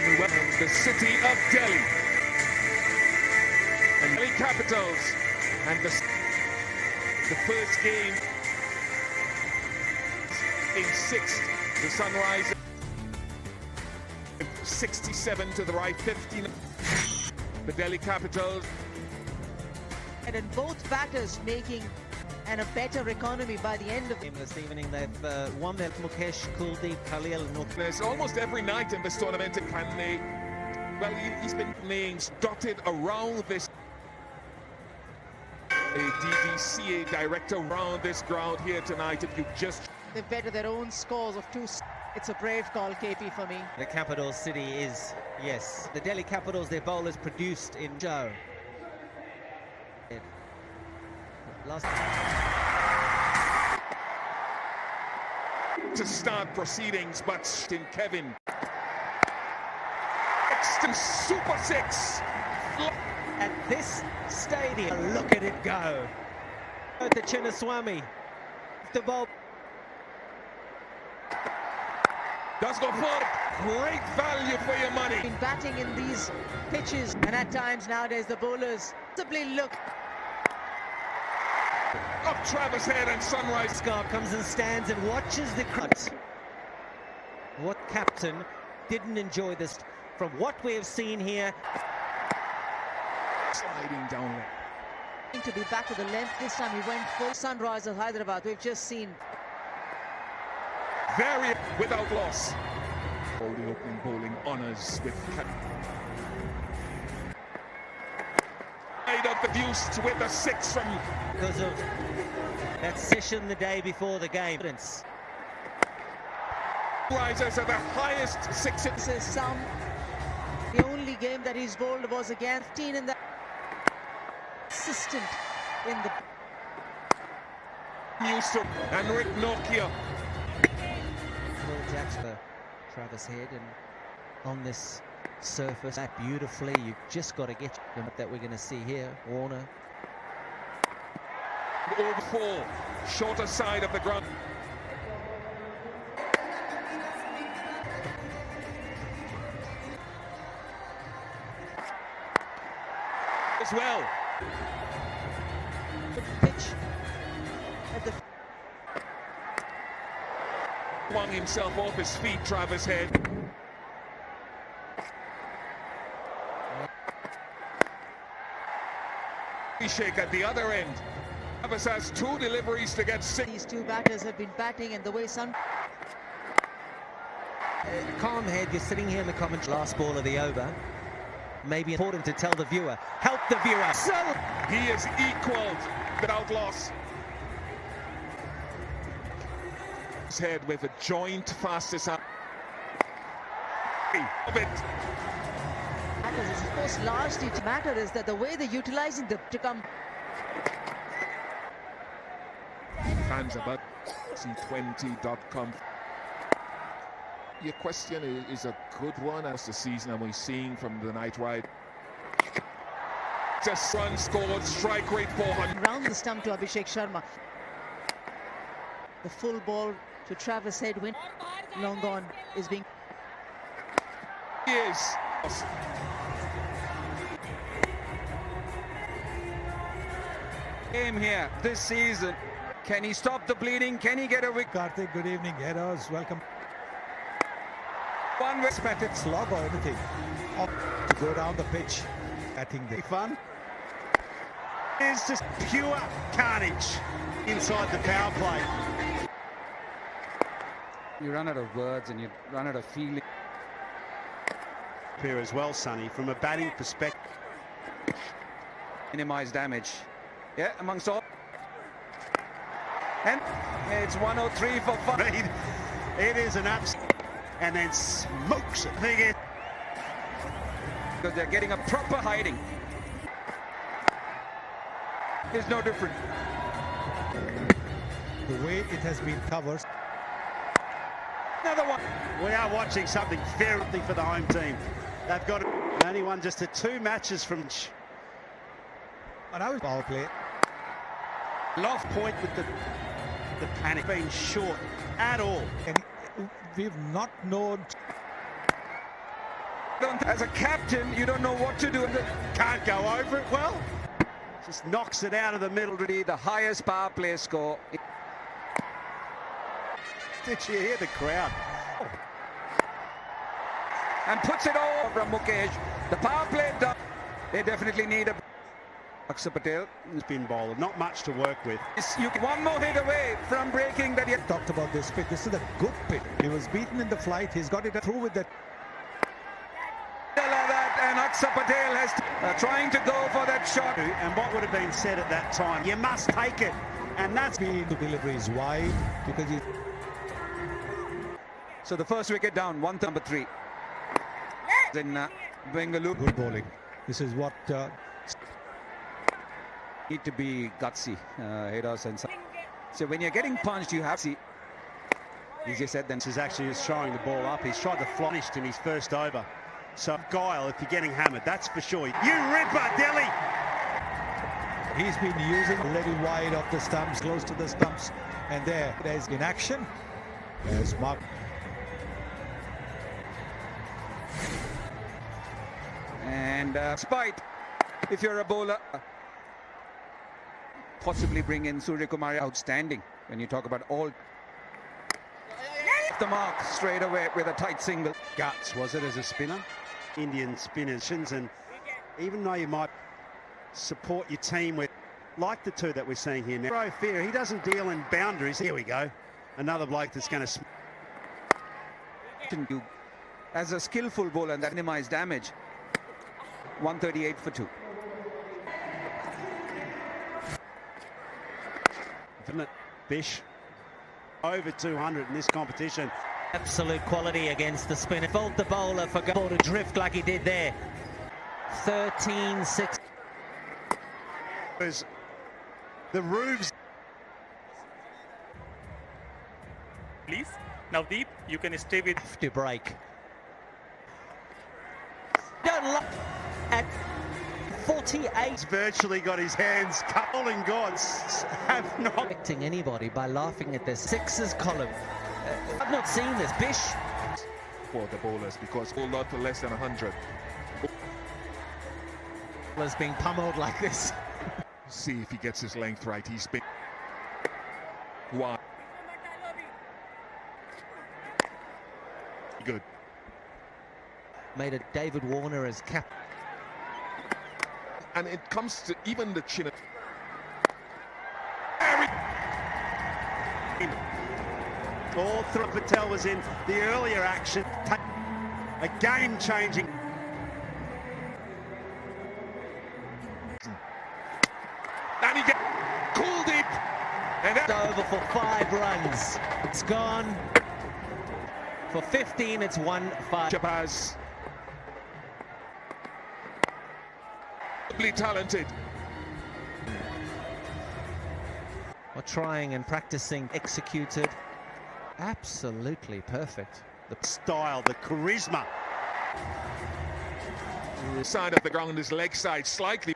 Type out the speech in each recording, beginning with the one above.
And we welcome the city of Delhi and Delhi Capitals, and the first game in sixth. The Sunrise 67 to the right, 15. The Delhi Capitals. And in both batters making a better economy by the end of this evening. They've won their Mukesh, Kuldeep, Khalil, There's almost every night in this tournament can they, well, he's been names dotted around this. A DDCA director around this ground here tonight. If you just they've bettered their own scores of 2. It's a brave call, KP, for me. The capital city is, yes. The Delhi Capitals, their bowlers produced in Joe. Last to start proceedings, but in Kevin. Exton Super 6. At this stadium, look at it go. The Chinnaswamy, the ball. Does go for great value for your money. Been batting in these pitches, and at times nowadays the bowlers simply look. Up Travis Head and Sunrise. Scar comes and stands and watches the cut. What captain didn't enjoy this from what we have seen here? Sliding down there. To be back to the length, this time he went full. Sunrisers Hyderabad, we've just seen. Very without loss. All the opening bowling honours with of the deuce with a 6 from because of that session the day before the game. Risers are the highest 6. The only game that he's bowled was against 15 in the assistant in the Newsom and Rick Nokia. Will Jackson, Travis Head, and on this surface that beautifully, you've just got to get them that we're going to see here. Warner. Over 4, shorter side of the ground. As well. The pitch at the Swung himself off his feet, Travis Head. Shake at the other end. Travis has 2 deliveries to get 6. These 2 batters have been batting, and the way Calm Head, you're sitting here in the comments. Last ball of the over. Maybe important to tell the viewer. Help the viewer. So he is equaled without loss. His head with a joint fastest of it. matters is, of course, largely to matter is that the way they're utilizing the to come. Fans about C20.com. Your question is a good one. As the season and we're seeing from the night ride. Just run scored, strike rate 400. Round the stump to Abhishek Sharma. The full ball to Travis Head, win. Long gone is being. Yes. Game here this season. Can he stop the bleeding? Can he get a wicket? Karthik, good evening. Heroes, welcome. One way. Expected slog or anything. Up to go down the pitch. I think they Fun. It's just pure carnage inside the power play. You run out of words and you run out of feeling. Here as well, Sonny, from a batting perspective. Minimize damage. Yeah, amongst all. And it's 103 for fun. It is an abs, and then smokes it. Thing is, Because they're getting a proper hiding. It's no different. the way it has been covered. Another one. we are watching something very for the home team. They've got only won just 2 matches from. And I was power play. Loft point with the panic being short at all. And we've not known. As a captain, you don't know what to do. Can't go over it well. Just knocks it out of the middle. Already the highest power play score. Did you hear the crowd? And puts it over from Mukesh. The power play done. They definitely need a Akshar Patel. Spin bowler, not much to work with. One more hit away from breaking that. Talked about this pitch. This is a good pitch. He was beaten in the flight. He's got it through with that. And Akshar Patel has trying to go for that shot. And what would have been said at that time? You must take it. And that's The delivery is wide because he. So the first wicket down, number 3. In Bengaluru. Good bowling. This is what. Need to be gutsy, headers and so when you're getting punched, you have to. Easier said than. This is actually just throwing the ball up. He's tried to finished in his first over. So guile if you're getting hammered, that's for sure. You ripper, Delhi! He's been using a little wide of the stumps, close to the stumps, and there's in action. There's Mark. And spite, if you're a bowler, possibly bring in Surya Kumar. Outstanding when you talk about all. The mark straight away with a tight single. Guts, was it, as a spinner? Indian spinners, and even though you might support your team with, like the two that we're seeing here now, Throw Fear, he doesn't deal in boundaries. Here we go. Another bloke that's going to. As a skillful bowler, that minimize damage. 138 for 2. Isn't it, Bish? Over 200 in this competition. Absolute quality against the spinner. Fault the bowler for going to drift like he did there. 13-6. The roofs. Please, Navdeep, you can stay with. To break. Don't look at 48. He's virtually got his hands cut. Bowling gods have not Affecting anybody by laughing at the sixes column. I've not seen this. Bish. For the bowlers, because all lot for less than 100. Was being pummeled like this. See if he gets his length right. He's been wide. Good. Made a David Warner as cap. And it comes to even the chin. all through. Patel was in the earlier action. A game-changing. And he gets cool deep. And It's over for 5 runs. It's gone. For 15, it's 1-5. Shabazz. Talented. We're trying and practicing, executed. Absolutely perfect. The style, the charisma. The side of the ground is leg side, slightly.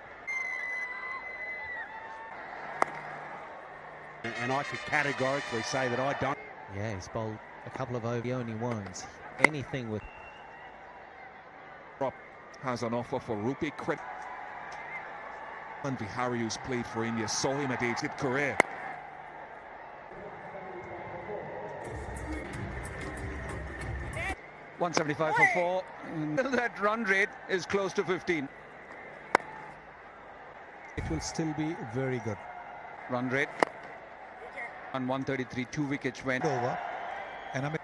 And I could categorically say that I don't. Yeah, he's bowled a couple of over only ones. Anything with Rob has an offer for Rupi credit. And Vihari, who's played for India, saw him at age career. $175 for 4. That run rate is close to 15. It will still be very good. Run rate on 133, 2 wickets went Over. And I mean,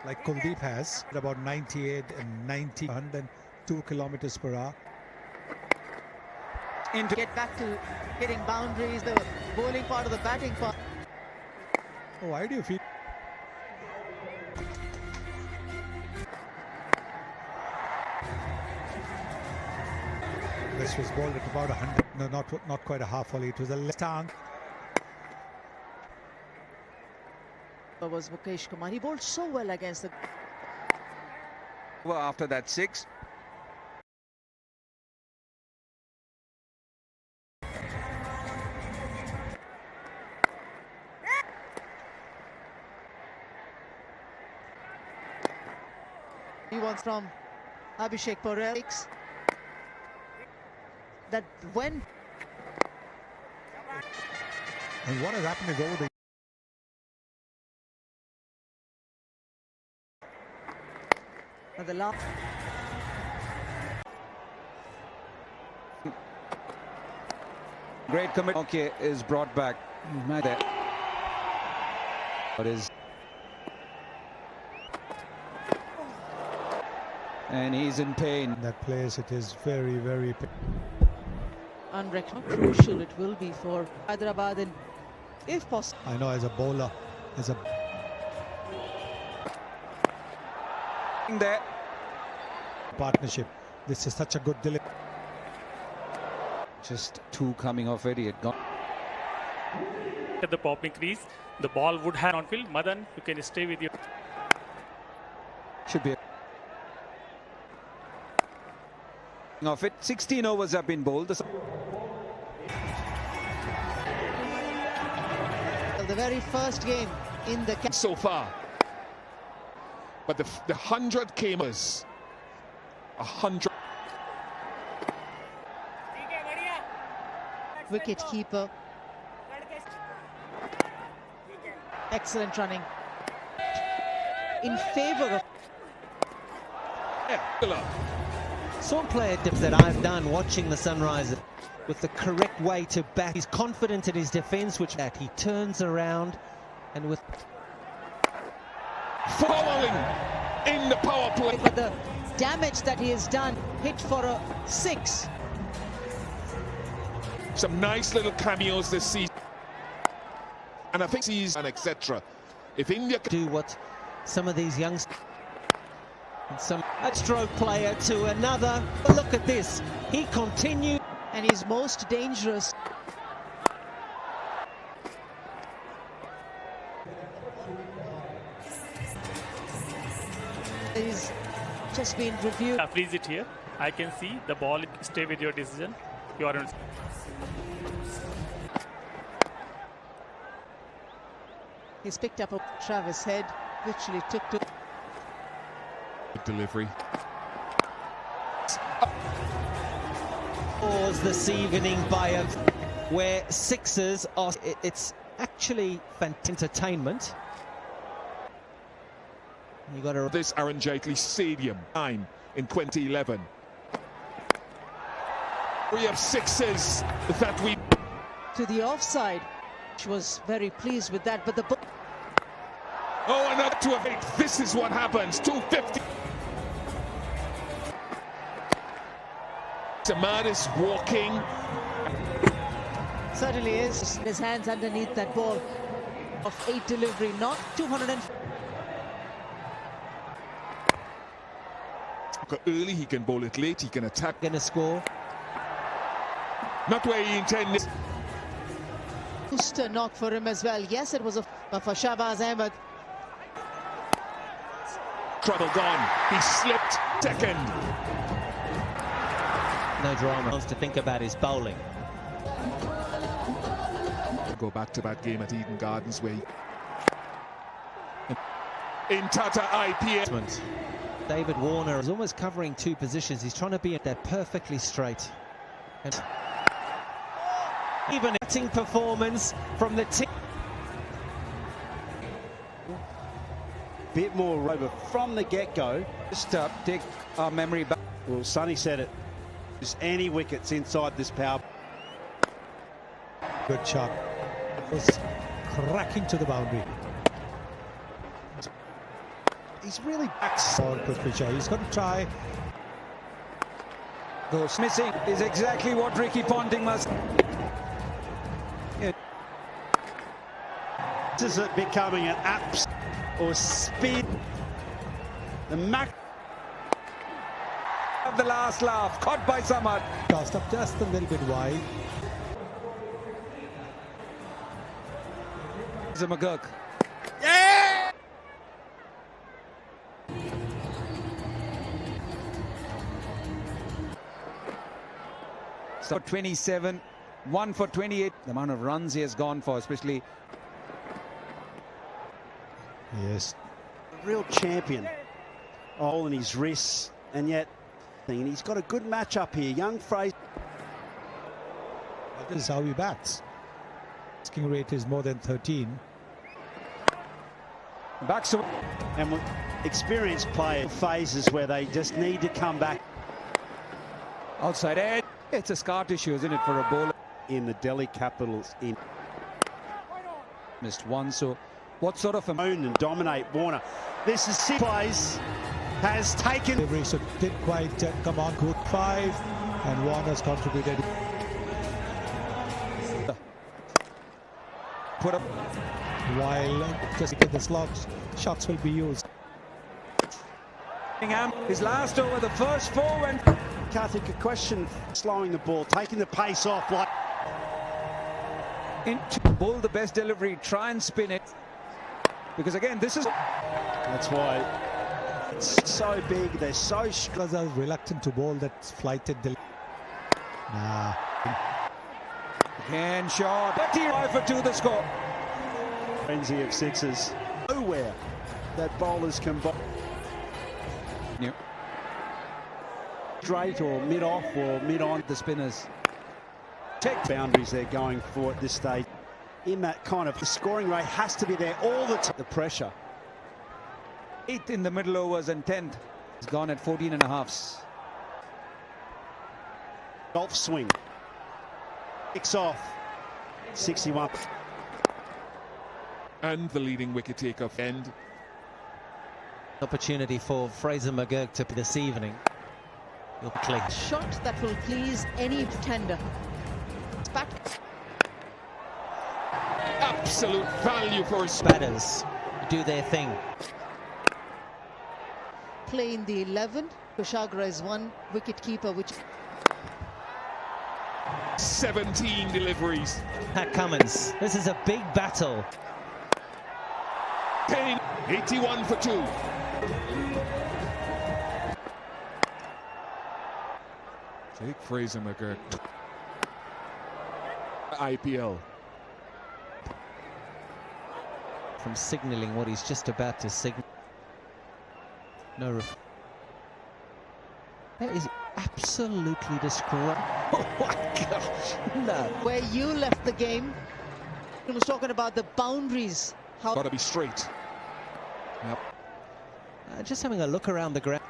like Kuldeep has, at about 98 and 90, 102 kilometers per hour. into Get back to hitting boundaries, the bowling part of the batting part. Oh, why do you feel? This was bowled at about 100. No, not quite a half volley. It was a left arm. Was Mukesh Kumar. He bowled so well against the. well, after that 6. He wants from Abhishek Porel. That when And what has happened is over the the last. Great commit. Okay, is brought back. Mad there. What is? And he's in pain. that place, it is very, very. Unrecognized. Crucial it will be for Hyderabad, and if possible. I know as a bowler, as a There. partnership, this is such a good delivery. Just two coming off it. He had gone. At the popping crease, the ball would have on field. Madan, you can stay with your. Should be. Off it. 16 overs have been bowled. The very first game in the so far. But the 100 came as 100. wicket keeper. Excellent running in favour of. Some player dips that I've done watching the Sunrisers with the correct way to bat. He's confident in his defence, which that he turns around and with Following in the power play. But the damage that he has done, hit for a 6. Some nice little cameos this season. And I think he's and etc. If India do what some of these young and some a stroke player to another. But look at this. He continued. And he's most dangerous. He's just been reviewed. Freeze it here. I can see the ball. Stay with your decision. You are on. He's picked up a Travis Head, literally took to delivery. Scores this evening by a where sixes are. It's actually entertainment. You got to This Arun Jaitley Stadium time in 2011. We have sixes that we to the offside. She was very pleased with that, but the oh, another 2 of 8. This is what happens. 250. Samad is walking. certainly is. His hands underneath that ball of 8 delivery, not 200. Early, he can bowl it late, he can attack. going to score. Not where he intended. Booster knock for him as well. Yes, it was a for Shahbaz Ahmed. Trouble gone. He slipped second. No drama. Wants to think about his bowling. Go back to that game at Eden Gardens where in Tata IPL. David Warner is almost covering 2 positions. He's trying to be at that perfectly straight. And even batting performance from the team. Bit more rover from the get-go. Just take our memory back. Well, Sonny said it. Just any wickets inside this power. Good shot. It was cracking to the boundary. He's really back for Prithvi. He's got to try. Goes missing is exactly what Ricky Ponting must. Yeah. This is it becoming an apps or speed. The max Of the last laugh, caught by Samad. Tossed up just a little bit wide. McGurk. So 27, 1 for 28. The amount of runs he has gone for, especially. Yes. real champion. All in his wrists, and yet And he's got a good match up here. Young Fraser. This is how he bats. Asking rate is more than 13. Backs away. And with experienced players phases where they just need to come back. Outside edge. It's a scar tissue, isn't it, for a bowler? In the Delhi Capitals in Missed one, so what sort of a own and dominate Warner. This is six plays has taken. Delivery, so didn't quite come on. Good 5, and Warner's contributed. put up. While just get the slots, shots will be used. His last over, the first 4 went. Karthik, a question slowing the ball, taking the pace off like. Into bull the best delivery, try and spin it. Because again, this is. That's why it's so big, they're so strong. Because I was reluctant to bowl that flighted. Nah. Again, shot. 35 for 2 the score. Frenzy of sixes. Nowhere that bowlers can bowl. Yep. Straight or mid-off or mid-on. The spinners. Check boundaries they're going for at this stage. In that kind of, the scoring rate has to be there all the time. The pressure. 8th in the middle overs and 10th. It's gone at 14.5s. Golf swing. Kicks off. 61. And the leading wicket taker end. Opportunity for Fraser McGurk to this evening. He'll click. Shot that will please any pretender. It's back. Absolute value for his Batters do their thing. Play in the 11. Kushagra is one wicket keeper, which 17 deliveries. Pat Cummins, this is a big battle. 10, 81 for 2. Take Fraser McGurk. IPL. From signalling what he's just about to signal. No ref. That is absolutely disgraceful. Oh my gosh, no. where you left the game. He was talking about the boundaries. How Got to be straight. Yep. Just having a look around the ground.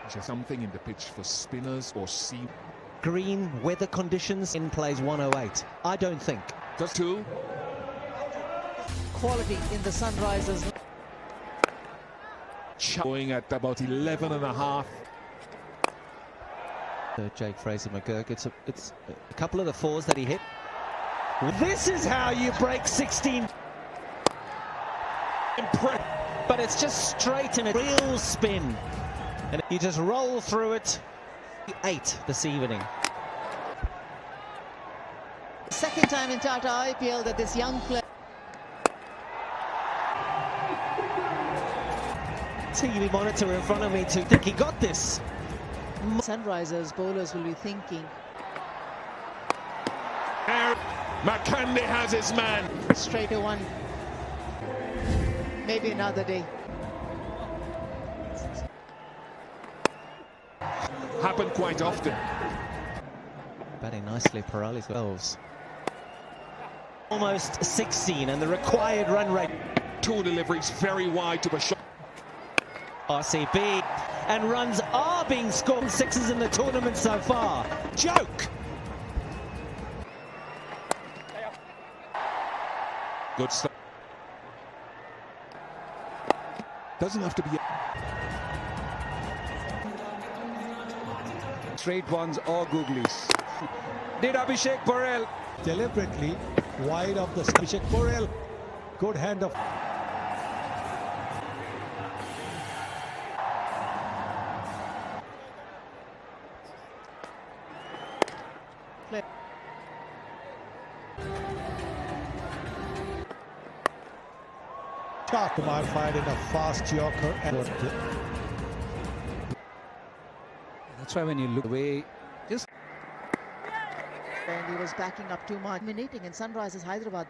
Is there something in the pitch for spinners or seam? Green weather conditions in plays 108. I don't think. Just 2. quality in the Sunrisers. Going at about 11.5. Jake Fraser McGurk. It's a couple of the 4s that he hit. This is how you break 16. But it's just straight and a real spin. And you just roll through it. 8 this evening. Second time in Tata IPL that this young player. TV monitor in front of me to think he got this. Sunrisers bowlers will be thinking. McCandy has his man. Straight to one. Maybe another day. Happen quite often. Batting nicely, Parali's goals. Almost 16 and the required run rate. 2 deliveries very wide to a shot. RCB, and runs are being scored. 6s in the tournament so far. Joke! Good stuff. Doesn't have to be. Straight ones or googlies. Did Abhishek Borel. Deliberately wide of the Abhishek Borel. Good hand of. Kumar fired in a fast Yorker and That's why when you look away, just And he was backing up too much. Dominating in Sunrisers Hyderabad.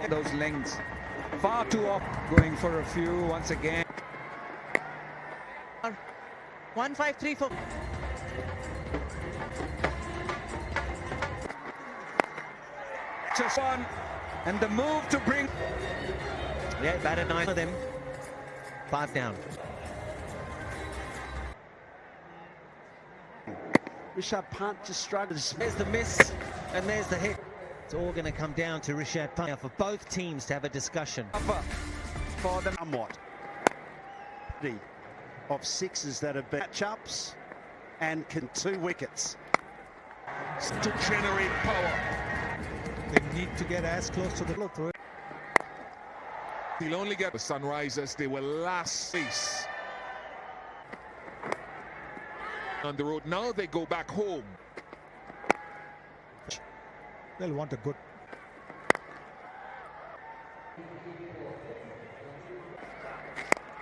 those lengths. Far too off, going for a few once again. 1-5-3 for Just one, and the move to bring. Yeah, batted 9 for them. 5 down. Rishabh Pant just struggled. There's the miss, and there's the hit. It's all going to come down to Rishabh Pant for both teams to have a discussion. For them somewhat of sixes that have been matchups and 2 wickets To generate power. They need to get as close to the flow through it. He'll only get the Sunrisers. They were last place on the road. Now they go back home. They'll want a good.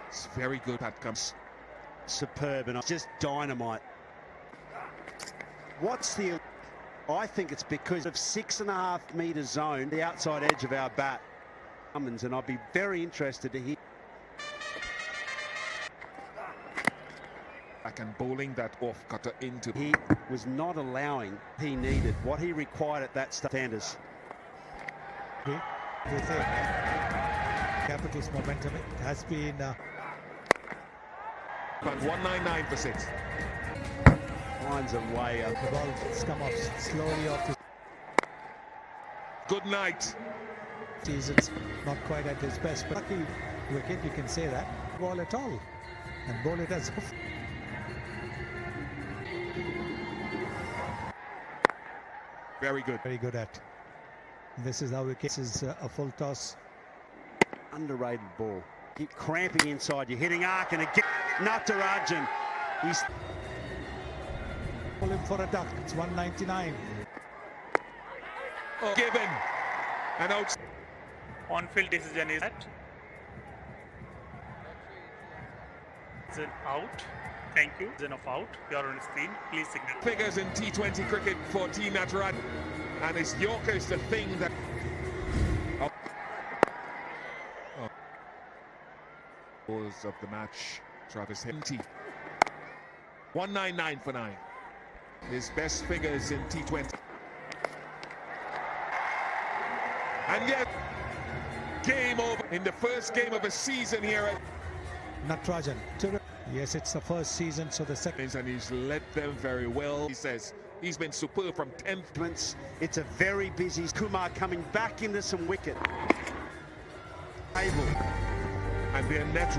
It's very good. That comes superb and just dynamite. What's the... I think it's because of 6.5 metre zone, the outside edge of our bat. And I'd be very interested to hear. back and bowling that off cutter into. He was not allowing he needed what he required at that standards. With Capital's momentum, it has been. But 199 for 6. Finds a way up. The ball has come off slowly off the. Good night. Season's not quite at his best, but lucky wicket, you can say that. Ball at all, and bowl it as off. Very good. Very good at. This is how wicket. This is a full toss. Underrated ball. Keep cramping inside. You're hitting arc and again. Natarajan. He's Pull him for a duck. It's 199. Oh, given. And out. On-field decision is that. It's an out. Thank you. It's enough out. You are on the screen. Please signal. Figures in T20 cricket for Team Natarajan. And his Yorker is the thing that. Oh. Balls of the match. Travis Henty. 199 for 9. His best figures in T20. And yet, game over in the first game of a season here at Natarajan. Yes, it's the first season, so the second. and he's led them very well. He says he's been superb from 10th. It's a very busy Kumar coming back into some wicket. And their net